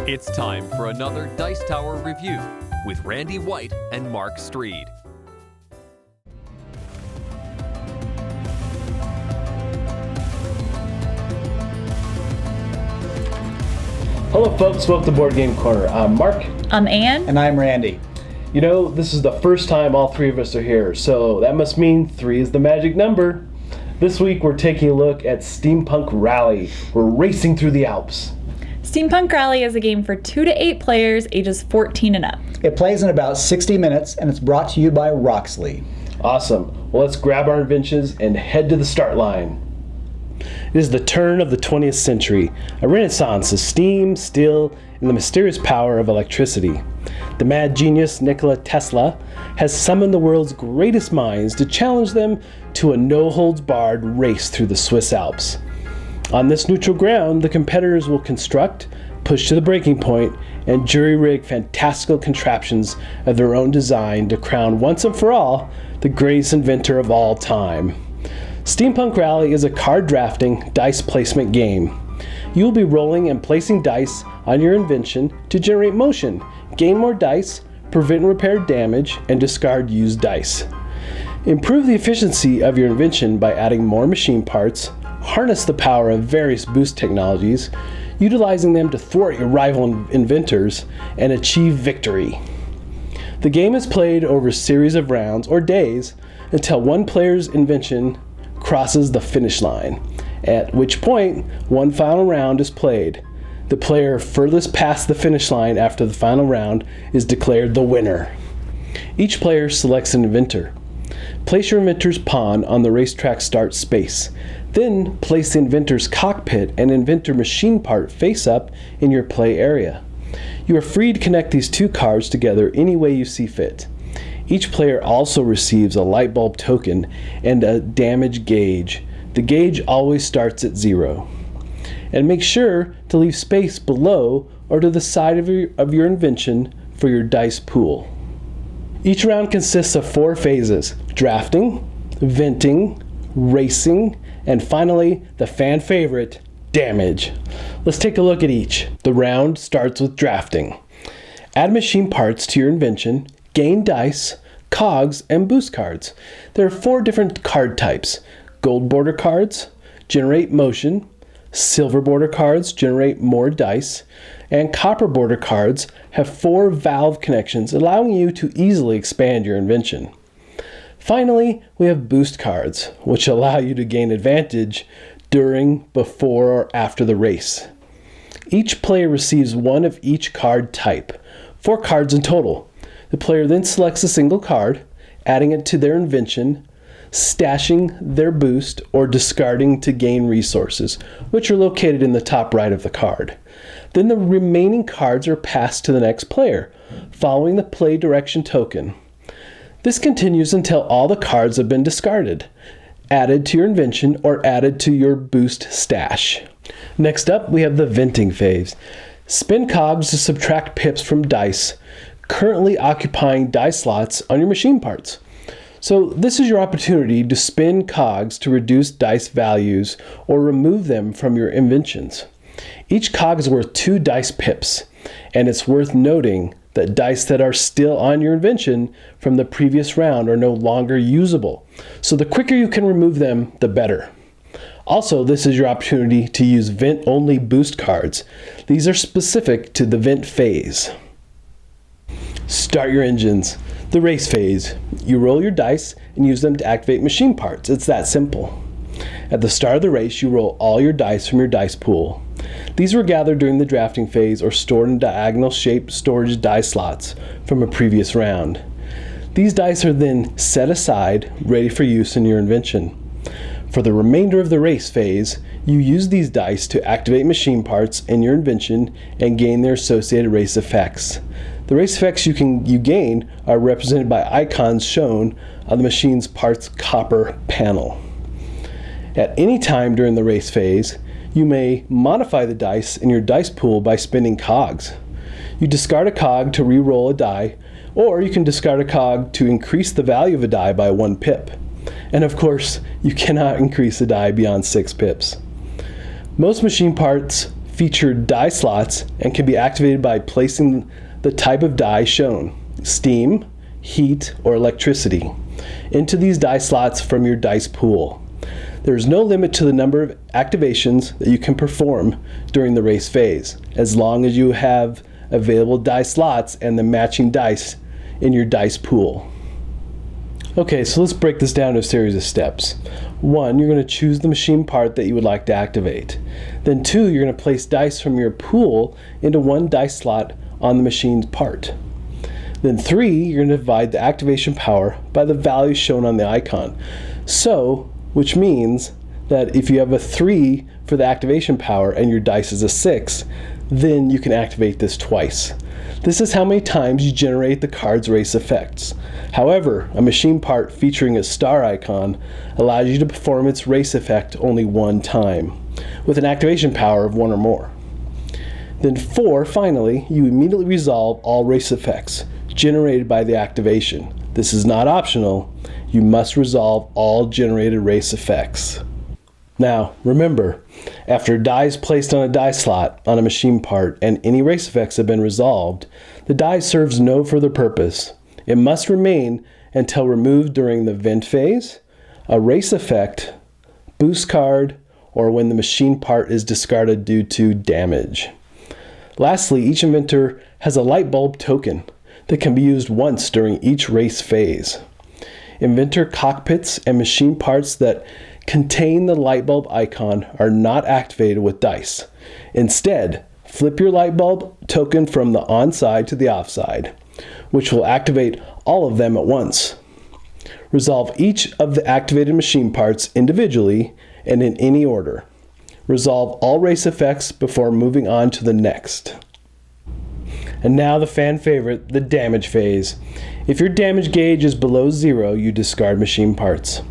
It's time for another Dice Tower review with Randy White and Mark Streed. Hello folks, welcome to Board Game Corner. I'm Mark. I'm Ann. And I'm Randy. You know, this is the first time all three of us are here, so that must mean 3 is the magic number. This week we're taking a look at Steampunk Rally. We're racing through the Alps. Steampunk Rally is a game for 2 to 8 players, ages 14 and up. It plays in about 60 minutes, and it's brought to you by Roxley. Awesome. Well, let's grab our inventions and head to the start line. It is the turn of the 20th century, a renaissance of steam, steel, and the mysterious power of electricity. The mad genius Nikola Tesla has summoned the world's greatest minds to challenge them to a no-holds-barred race through the Swiss Alps. On this neutral ground, the competitors will construct, push to the breaking point, and jury-rig fantastical contraptions of their own design to crown once and for all the greatest inventor of all time. Steampunk Rally is a card drafting, dice placement game. You will be rolling and placing dice on your invention to generate motion, gain more dice, prevent and repair damage, and discard used dice. Improve the efficiency of your invention by adding more machine parts, harness the power of various boost technologies, utilizing them to thwart your rival inventors, and achieve victory. The game is played over a series of rounds or days until one player's invention crosses the finish line, at which point one final round is played. The player furthest past the finish line after the final round is declared the winner. Each player selects an inventor. Place your inventor's pawn on the racetrack start space. Then place the inventor's cockpit and inventor machine part face up in your play area. You are free to connect these 2 cards together any way you see fit. Each player also receives a light bulb token and a damage gauge. The gauge always starts at 0. And make sure to leave space below or to the side of your invention for your dice pool. Each round consists of 4 phases: drafting, venting, racing, and finally, the fan favorite, damage. Let's take a look at each. The round starts with drafting. Add machine parts to your invention, gain dice, cogs, and boost cards. There are 4 different card types: gold border cards, generate motion; silver border cards generate more dice; and copper border cards have 4 valve connections, allowing you to easily expand your invention. Finally, we have boost cards, which allow you to gain advantage during, before, or after the race. Each player receives 1 of each card type, 4 cards in total. The player then selects a single card, adding it to their invention, stashing their boost, or discarding to gain resources, which are located in the top right of the card. Then the remaining cards are passed to the next player, following the play direction token. This continues until all the cards have been discarded, added to your invention, or added to your boost stash. Next up, we have the venting phase. Spin cogs to subtract pips from dice currently occupying dice slots on your machine parts. So this is your opportunity to spin cogs to reduce dice values or remove them from your inventions. Each cog is worth 2 dice pips, and it's worth noting that dice that are still on your invention from the previous round are no longer usable. So the quicker you can remove them, the better. Also, this is your opportunity to use vent-only boost cards. These are specific to the vent phase. Start your engines. The race phase. You roll your dice and use them to activate machine parts. It's that simple. At the start of the race, you roll all your dice from your dice pool. These were gathered during the drafting phase or stored in diagonal-shaped storage dice slots from a previous round. These dice are then set aside, ready for use in your invention. For the remainder of the race phase, you use these dice to activate machine parts in your invention and gain their associated race effects. The race effects you gain are represented by icons shown on the machine's parts copper panel. At any time during the race phase, you may modify the dice in your dice pool by spinning cogs. You discard a cog to re-roll a die, or you can discard a cog to increase the value of a die by 1 pip. And of course, you cannot increase the die beyond 6 pips. Most machine parts feature die slots and can be activated by placing the type of die shown, steam, heat, or electricity, into these die slots from your dice pool. There is no limit to the number of activations that you can perform during the race phase, as long as you have available die slots and the matching dice in your dice pool. Okay, so let's break this down to a series of steps. 1, you're going to choose the machine part that you would like to activate. Then 2, you're going to place dice from your pool into one dice slot on the machine's part. Then 3, you're going to divide the activation power by the value shown on the icon. So, which means that if you have a 3 for the activation power and your dice is a 6, then you can activate this twice. This is how many times you generate the card's race effects. However, a machine part featuring a star icon allows you to perform its race effect only one time, with an activation power of 1 or more. Then 4, finally, you immediately resolve all race effects generated by the activation. This is not optional. You must resolve all generated race effects. Now, remember, after a die is placed on a die slot on a machine part and any race effects have been resolved, the die serves no further purpose. It must remain until removed during the vent phase, a race effect, boost card, or when the machine part is discarded due to damage. Lastly, each inventor has a light bulb token that can be used once during each race phase. Inventor cockpits and machine parts that contain the light bulb icon are not activated with dice. Instead, flip your light bulb token from the on side to the off side, which will activate all of them at once. Resolve each of the activated machine parts individually and in any order. Resolve all race effects before moving on to the next. And now the fan favorite, the damage phase. If your damage gauge is below 0, you discard machine parts.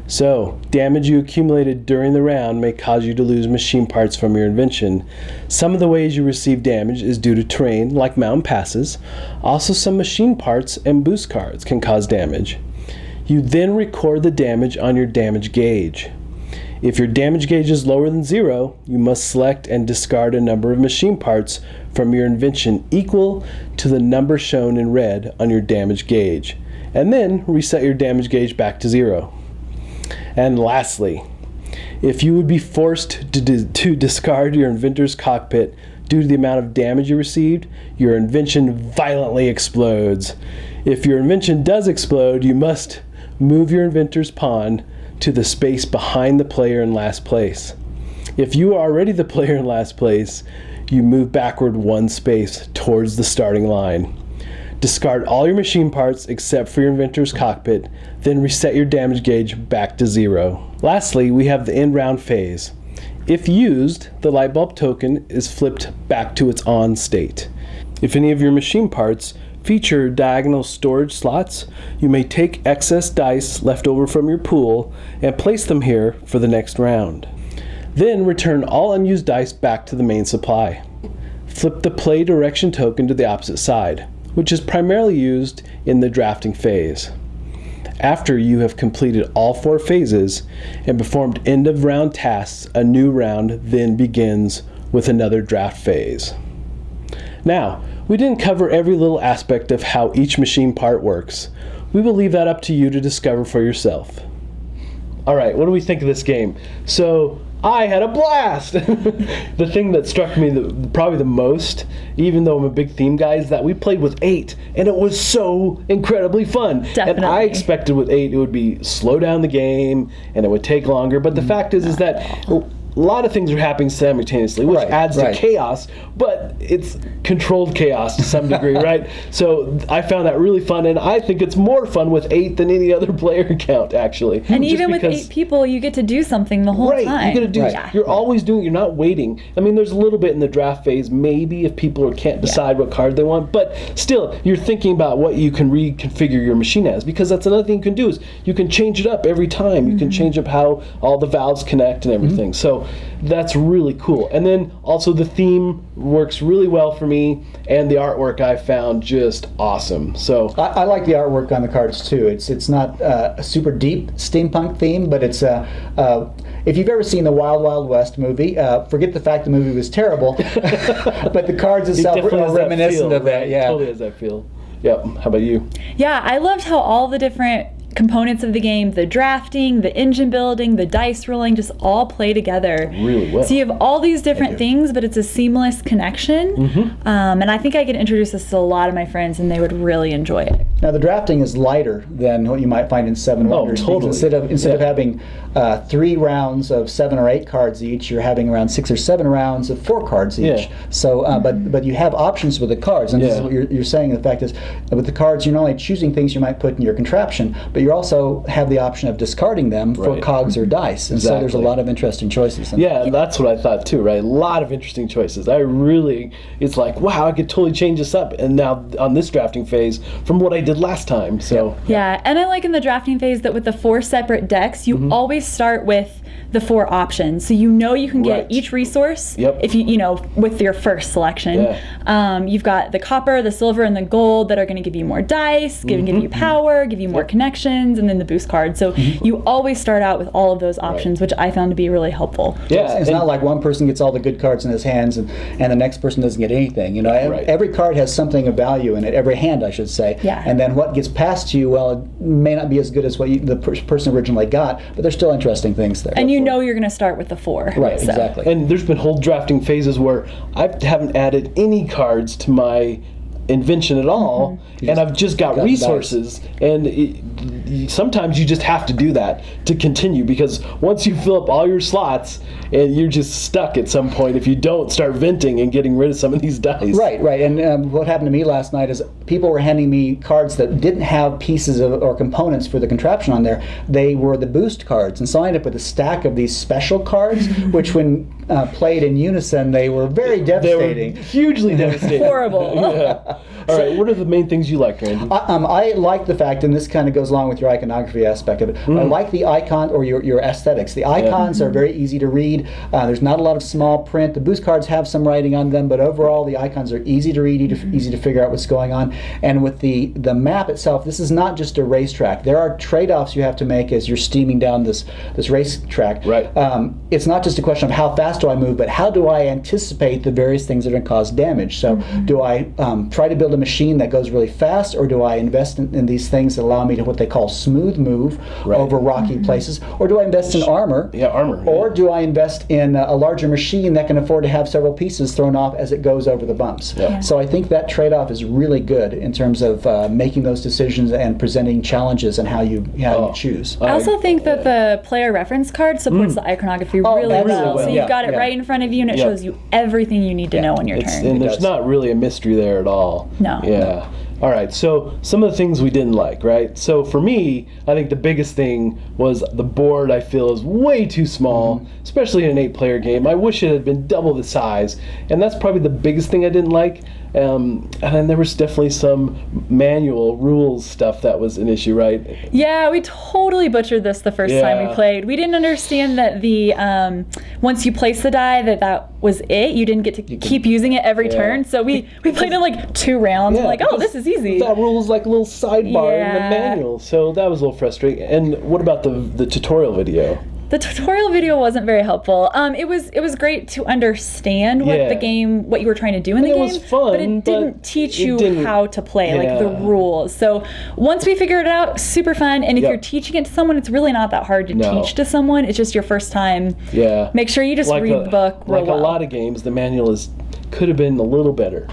So, damage you accumulated during the round may cause you to lose machine parts from your invention. Some of the ways you receive damage is due to terrain, like mountain passes. Also, some machine parts and boost cards can cause damage. You then record the damage on your damage gauge. If your damage gauge is lower than 0, you must select and discard a number of machine parts from your invention equal to the number shown in red on your damage gauge, and then reset your damage gauge back to 0. And lastly, if you would be forced to discard your inventor's cockpit due to the amount of damage you received, your invention violently explodes. If your invention does explode, you must move your inventor's pawn to the space behind the player in last place. If you are already the player in last place, you move backward 1 space towards the starting line. Discard all your machine parts except for your inventor's cockpit, then reset your damage gauge back to 0. Lastly, we have the end round phase. If used, the light bulb token is flipped back to its on state. If any of your machine parts feature diagonal storage slots, you may take excess dice left over from your pool and place them here for the next round. Then return all unused dice back to the main supply. Flip the play direction token to the opposite side, which is primarily used in the drafting phase. After you have completed all 4 phases and performed end of round tasks, a new round then begins with another draft phase. Now, we didn't cover every little aspect of how each machine part works. We will leave that up to you to discover for yourself. Alright, what do we think of this game? So, I had a blast! The thing that struck me probably the most, even though I'm a big theme guy, is that we played with 8, and it was so incredibly fun. Definitely. And I expected with 8 it would be slow down the game, and it would take longer, but the fact is that a lot of things are happening simultaneously, which adds to chaos, but it's controlled chaos to some degree, right? So I found that really fun, and I think it's more fun with 8 than any other player count, actually. And even with 8 people, you get to do something the whole time. You get to do. You're always doing. You're not waiting. I mean, there's a little bit in the draft phase, maybe if people can't decide what card they want, but still, you're thinking about what you can reconfigure your machine as, because that's another thing you can do is you can change it up every time. You can change up how all the valves connect and everything. So So that's really cool. And then also the theme works really well for me, and the artwork I found just awesome. So I like the artwork on the cards too. It's not a super deep steampunk theme, but it's if you've ever seen the Wild Wild West movie, forget the fact the movie was terrible, but the cards itself are reminiscent of that. Yeah, totally has that feel. Yep. How about you? Yeah, I loved how all the different components of the game, the drafting, the engine building, the dice rolling, just all play together really well. So you have all these different things, but it's a seamless connection. And I think I could introduce this to a lot of my friends, and they would really enjoy it. Now the drafting is lighter than what you might find in Seven Wonders. Totally. Instead of having 3 rounds of 7 or 8 cards each, you're having around 6 or 7 rounds of 4 cards each. So, but you have options with the cards, and this is what you're saying. The fact is, with the cards, you're not only choosing things you might put in your contraption, but you also have the option of discarding them for cogs or dice. And so there's a lot of interesting choices. Yeah, that's what I thought too, right? A lot of interesting choices. It's like, wow, I could totally change this up. And now on this drafting phase from what I did last time. So yeah, and I like in the drafting phase that with the 4 separate decks, you always start with the 4 options, so you can get each resource if you with your first selection. You've got the copper, the silver, and the gold that are going to give you more dice, give you power, give you more connections, and then the boost card. So you always start out with all of those options, which I found to be really helpful. Yeah, it's not like one person gets all the good cards in his hands and the next person doesn't get anything. Every card has something of value in it. Every hand, I should say. Yeah. And then what gets passed to you, well, it may not be as good as what the person originally got, but there's still interesting things there. And you're going to start with the 4. Right, exactly. And there's been whole drafting phases where I haven't added any cards to my invention at all, and I've just got resources, and sometimes you just have to do that to continue, because once you fill up all your slots, and you're just stuck at some point if you don't start venting and getting rid of some of these dice. Right. And what happened to me last night is people were handing me cards that didn't have pieces or components for the contraption on there. They were the boost cards, and so I ended up with a stack of these special cards, which when played in unison, they were very devastating. They were hugely devastating. Horrible. Yeah. All right, what are the main things you liked, Randy? I like the fact, and this kind of goes along with your iconography aspect of it, I like the icon or your aesthetics. The icons are very easy to read. There's not a lot of small print. The boost cards have some writing on them, but overall the icons are easy to read, easy to figure out what's going on. And with the map itself, this is not just a racetrack. There are trade-offs you have to make as you're steaming down this racetrack. Right. It's not just a question of how fast do I move, but how do I anticipate the various things that are going to cause damage. So do I try to build a machine that goes really fast, or do I invest in these things that allow me to what they call smooth move over rocky places, or do I invest in armor? Yeah, armor. Or do I invest in a larger machine that can afford to have several pieces thrown off as it goes over the bumps? So I think that trade-off is really good in terms of making those decisions and presenting challenges and how you choose. I also think that the player reference card supports the iconography really well. So you've got it right in front of you, and it shows you everything you need to know on your turn. And there's not really a mystery there at all. No. Yeah. All right, so some of the things we didn't like, right? So for me, I think the biggest thing was the board I feel is way too small, especially in an 8-player game. I wish it had been double the size, and that's probably the biggest thing I didn't like. And then there was definitely some manual rules stuff that was an issue, right? Yeah, we totally butchered this the first time we played. We didn't understand that the once you place the die, that was it. You didn't get to keep using it every turn. So we played in like 2 rounds. Like, oh, this is easy. That rule is like a little sidebar in the manual, so that was a little frustrating. And what about the tutorial video? The tutorial video wasn't very helpful. It was great to understand what you were trying to do in the game. It was fun, but it didn't teach you how to play, like the rules. So once we figured it out, super fun. And if you're teaching it to someone, it's really not that hard to teach to someone. It's just your first time. Yeah. Make sure you just read the book real well. Like a lot of games, the manual could have been a little better.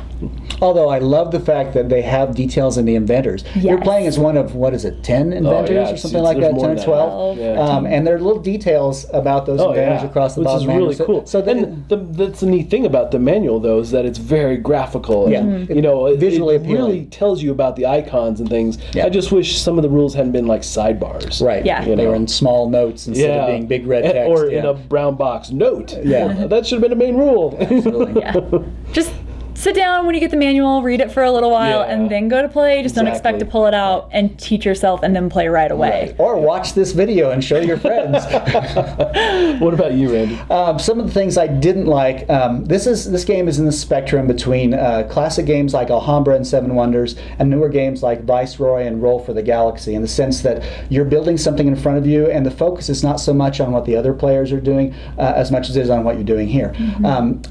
Although I love the fact that they have details in the inventors. You're playing as one of, 10 inventors or something like that, 10 or 12? And there are little details about those inventors across the bottom. Which is really cool. So that's the neat thing about the manual, though, is that it's very graphical. And, visually it really tells you about the icons and things. I just wish some of the rules hadn't been like sidebars. Right. Yeah. They were in small notes instead of being big red text. Or in a brown box note. Yeah. That should have been a main rule. Absolutely. Just sit down when you get the manual, read it for a little while, and then go to play. Just don't expect to pull it out and teach yourself and then play right away. Right. Or watch this video and show your friends. What about you, Randy? Some of the things I didn't like, this game is in the spectrum between classic games like Alhambra and Seven Wonders and newer games like Viceroy and Roll for the Galaxy, in the sense that you're building something in front of you and the focus is not so much on what the other players are doing as much as it is on what you're doing here.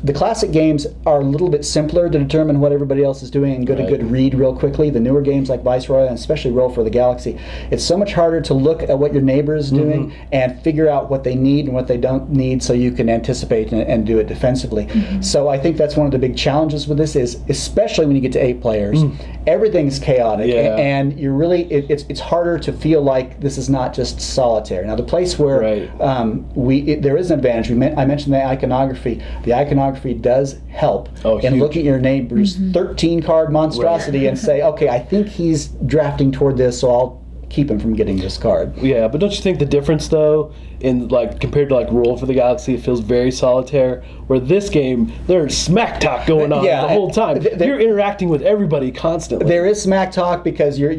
The classic games are a little bit simpler to determine what everybody else is doing and get a good read real quickly. The newer games like Viceroy and especially Roll for the Galaxy, it's so much harder to look at what your neighbor is doing and figure out what they need and what they don't need so you can anticipate and do it defensively. So I think that's one of the big challenges with this is, especially when you get to 8 players, everything's chaotic and you're really, it's harder to feel like this is not just solitaire. Now the place where there is an advantage, I mentioned the iconography. The iconography does help in looking at your neighbor's 13 card monstrosity and say, okay, I think he's drafting toward this, so I'll keep him from getting this card. Yeah, but don't you think the difference though, in like compared to like Roll for the Galaxy, it feels very solitaire. Where this game, there's smack talk going on the whole time. You're interacting with everybody constantly. There is smack talk because you're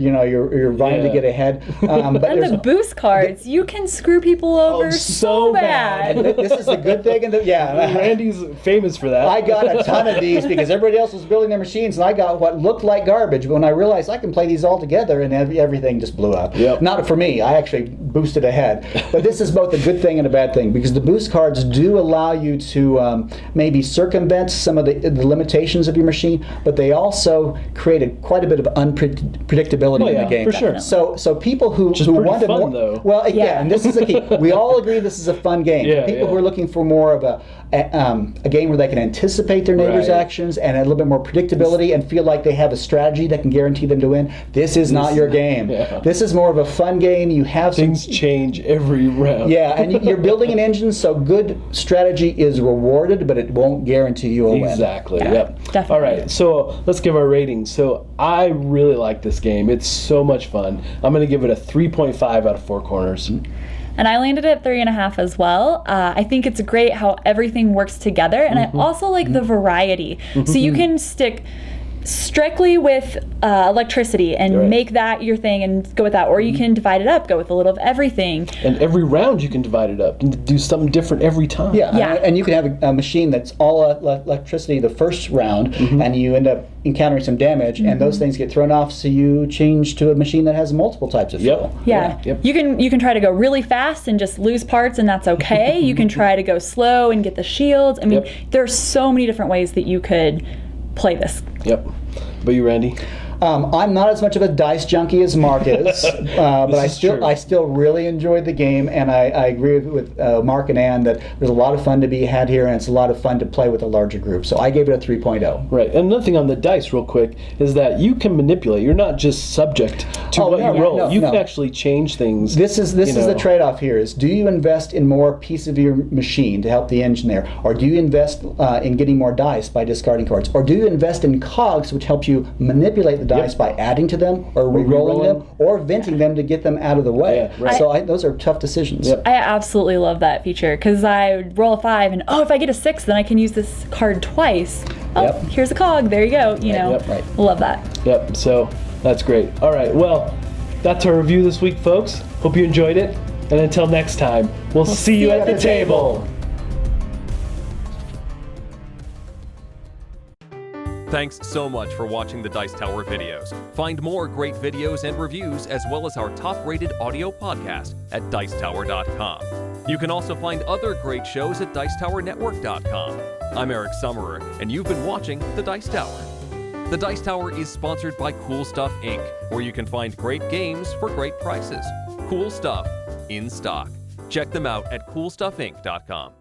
vying to get ahead. But and the boost cards, you can screw people over so bad. This is the good thing, and Randy's famous for that. I got a ton of these because everybody else was building their machines, and I got what looked like garbage. But when I realized I can play these all together, and everything just blew up. Not for me. I actually boosted ahead. But this is both a good thing and a bad thing because the boost cards do allow you to maybe circumvent some of the limitations of your machine, but they also created quite a bit of unpredictability in the game. For sure. So people who wanted fun, more, though. well, and this is a key. We all agree this is a fun game. People who are looking for more of a game where they can anticipate their neighbors' actions and a little bit more predictability and feel like they have a strategy that can guarantee them to win. This is not your game. This is more of a fun game. You have things change every round. And you're building an engine, so good strategy is rewarded, but it won't guarantee you a win. Exactly. Definitely. All right, so let's give our ratings. So I really like this game. It's so much fun. I'm going to give it a 3.5 out of 4 corners. And I landed at 3.5 as well. I think it's great how everything works together, and I also like the variety. So you can stick strictly with electricity and make that your thing and go with that, or you can divide it up, go with a little of everything. And every round you can divide it up and do something different every time. And you can have a machine that's all electricity the first round, and you end up encountering some damage, and those things get thrown off, so you change to a machine that has multiple types of fuel. You can try to go really fast and just lose parts, and that's okay. You can try to go slow and get the shields. I mean, there are so many different ways that you could play this. But you, Randy? I'm not as much of a dice junkie as Mark is, but I still really enjoyed the game, and I agree with Mark and Ann that there's a lot of fun to be had here, and it's a lot of fun to play with a larger group. So I gave it a 3.0. Right, and another thing on the dice real quick is that you can manipulate. You're not just subject to what you roll. You can actually change things. This is the trade-off here is, do you invest in more piece of your machine to help the engine there, or do you invest in getting more dice by discarding cards, or do you invest in cogs which help you manipulate the dice by adding to them or re-rolling them or venting them to get them out of the way. So those are tough decisions. I absolutely love that feature because I would roll a 5 and if I get a 6 then I can use this card twice. Here's a cog, there you go. Love that. So that's great. All right, well, that's our review this week, folks. Hope you enjoyed it, and until next time, we'll see you at the table. Thanks so much for watching the Dice Tower videos. Find more great videos and reviews as well as our top-rated audio podcast at Dicetower.com. You can also find other great shows at Dicetowernetwork.com. I'm Eric Summerer, and you've been watching The Dice Tower. The Dice Tower is sponsored by Cool Stuff Inc., where you can find great games for great prices. Cool stuff in stock. Check them out at CoolStuffInc.com.